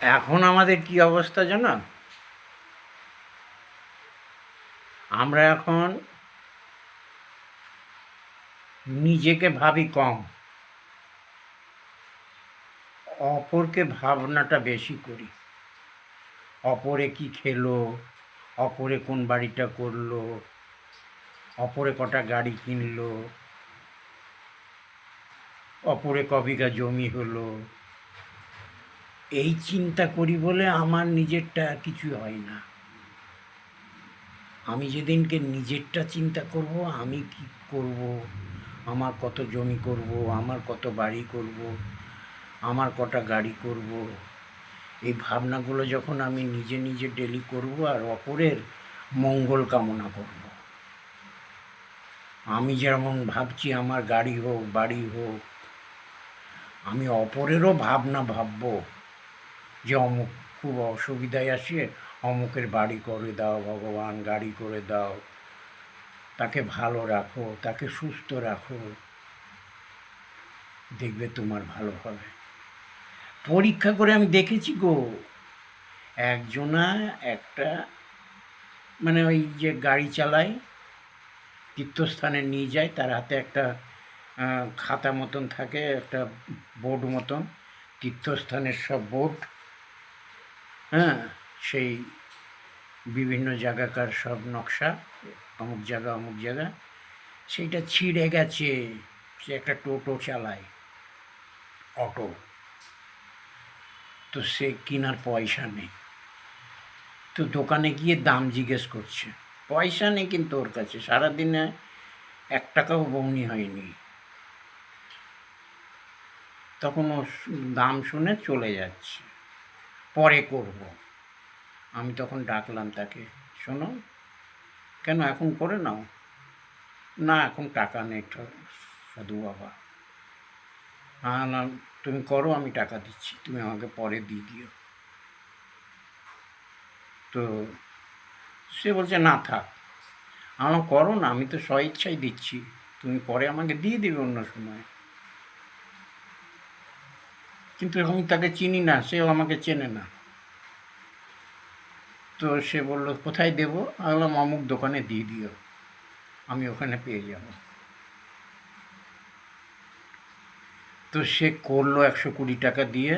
এখন আমাদের কি অবস্থা জানো? আমরা এখন নিজেকে ভাবি কম, অপরকে ভাবনাটা বেশি করি। অপরে কি খেলো, অপরে কোন বাড়িটা করলো, অপরে কটা গাড়ি কিনলো, অপরে কবিঘা জমি হলো, এই চিন্তা করি বলে আমার নিজেরটা কিছু হয় না। আমি যেদিনকে নিজেরটা চিন্তা করব, আমি কি করব, আমার কত জমি করব, আমার কত বাড়ি করব, আমার কটা গাড়ি করব, এই ভাবনাগুলো যখন আমি নিজে নিজে ডেলি করব আর অপরের মঙ্গল কামনা করব। আমি যেমন ভাবছি আমার গাড়ি হোক, বাড়ি হোক, আমি অপরেরও ভাবনা ভাববো যে অমুক খুব অসুবিধায় আসে, অমুকের বাড়ি করে দাও ভগবান, গাড়ি করে দাও, তাকে ভালো রাখো, তাকে সুস্থ রাখো, দেখবে তোমার ভালো হবে। পরীক্ষা করে আমি দেখেছি গো, একজনা একটা মানে ওই যে গাড়ি চালায়, তীর্থস্থানে নিয়ে যায়, তার হাতে একটা খাতা মতন থাকে, একটা বোর্ড মতন, তীর্থস্থানের সব বোর্ড, হ্যাঁ, সেই বিভিন্ন জায়গাকার সব নকশা, অমুক জায়গা অমুক জায়গা, সেইটা ছিঁড়ে গেছে। সে একটা টোটো চালায়, অটো, তো সে কেনার পয়সা নেই, তো দোকানে গিয়ে দাম জিজ্ঞেস করছে, পয়সা নেই কিন্তু ওর কাছে, সারাদিনে 1 টাকাও বউনি হয়নি। তখন ও দাম শুনে চলে যাচ্ছে, পরে করব। আমি তখন ডাকলাম তাকে, শোনো, কেন এখন করে নাও? না, এখন টাকা নেই সাধু বাবা। হ্যাঁ না, তুমি করো, আমি টাকা দিচ্ছি, তুমি আমাকে পরে দিয়ে দিও। তো সে বলছে না থাক, আমার করো না, আমি তো স্বইচ্ছাই দিচ্ছি, তুমি পরে আমাকে দিয়ে দিবে অন্য সময়। কিন্তু আমি তাকে চিনি না, সেও আমাকে চেনে না। তো সে বলল কোথায় দেবো? আমি বললাম অমুক দোকানে দিয়ে দিও, আমি ওখানে পেয়ে যাব। তো সে করলো 120 টাকা দিয়ে।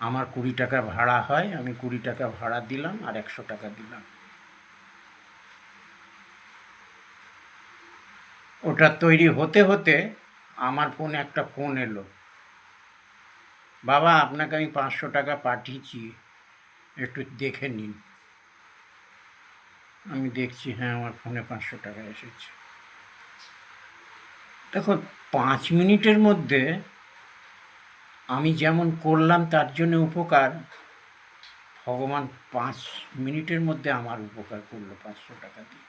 আমার 20 টাকা ভাড়া হয়, আমি 20 টাকা ভাড়া দিলাম আর 100 টাকা দিলাম। ওটা তৈরি হতে হতে আমার ফোনে একটা ফোন এলো, বাবা আপনাকে আমি 500 টাকা পাঠিয়েছি, একটু দেখে নিন। আমি দেখছি, হ্যাঁ আমার ফোনে 500 টাকা এসেছে। দেখো, 5 মিনিটের মধ্যে আমি যেমন করলাম তার জন্য উপকার, ভগবান 5 মিনিটের মধ্যে আমার উপকার করলো 500 টাকা দিয়ে।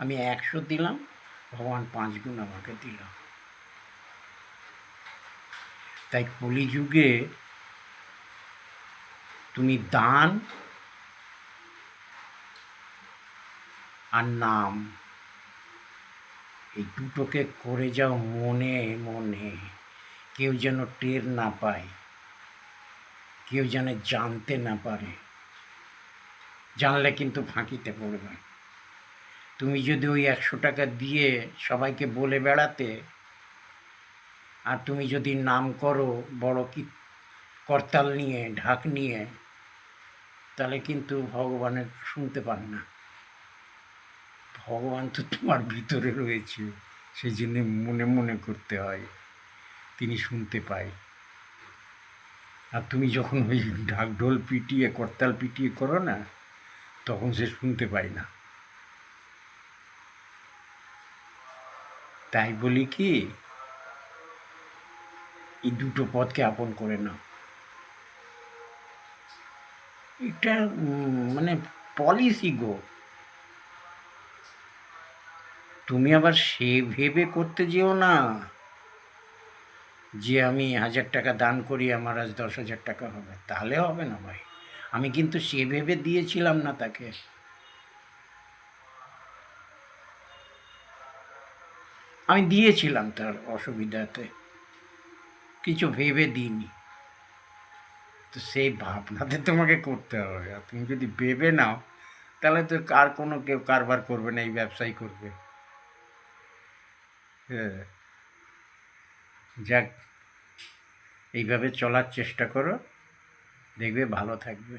আমি 100 দিলাম, ভগবান 5 গুণ আমাকে দিল। তাই কলিযুগে তুমি দান আর নাম, এই দুটোকে করে যাও মনে মনে, কেউ যেন টের না পায়, কেউ যেন জানতে না পারে, জানলে কিন্তু ফাঁকিতে পড়বে। তুমি যদি ওই 100 টাকা দিয়ে সবাইকে বলে বেড়াতে, আর তুমি যদি নাম করো বড় কি করতাল নিয়ে, ঢাক নিয়ে, তাহলে কিন্তু ভগবানের শুনতে পান না। ভগবান তো তোমার ভিতরে রয়েছে, সেই জন্য মনে মনে করতে হয়, তিনি শুনতে পায়। আর তুমি যখন ওই ঢাক ঢোল পিটিয়ে, করতাল পিটিয়ে করো না, তখন সে শুনতে পায় না। তাই বলি কি, এই দুটো পথকে আপন করে নাও। এটা মানে পলিসি গো। তুমি আবার সে ভেবে করতে যেও না যে আমি 1000 টাকা দান করি, আমার আজ 10,000 টাকা হবে, তাহলে হবে না ভাই। আমি কিন্তু সে ভেবে দিয়েছিলাম না তাকে, আমি দিয়েছিলাম তার অসুবিধাতে, কিছু ভেবে দিইনি। তো তো সেই ভাবনাতে তোমাকে করতে হবে। আর তুমি যদি ভেবে নাও তাহলে তো আর কোনো কেউ কারবার করবে না, এই ব্যবসাই করবে। হ্যাঁ, যাক, এইভাবে চলার চেষ্টা করো, দেখবে ভালো থাকবে।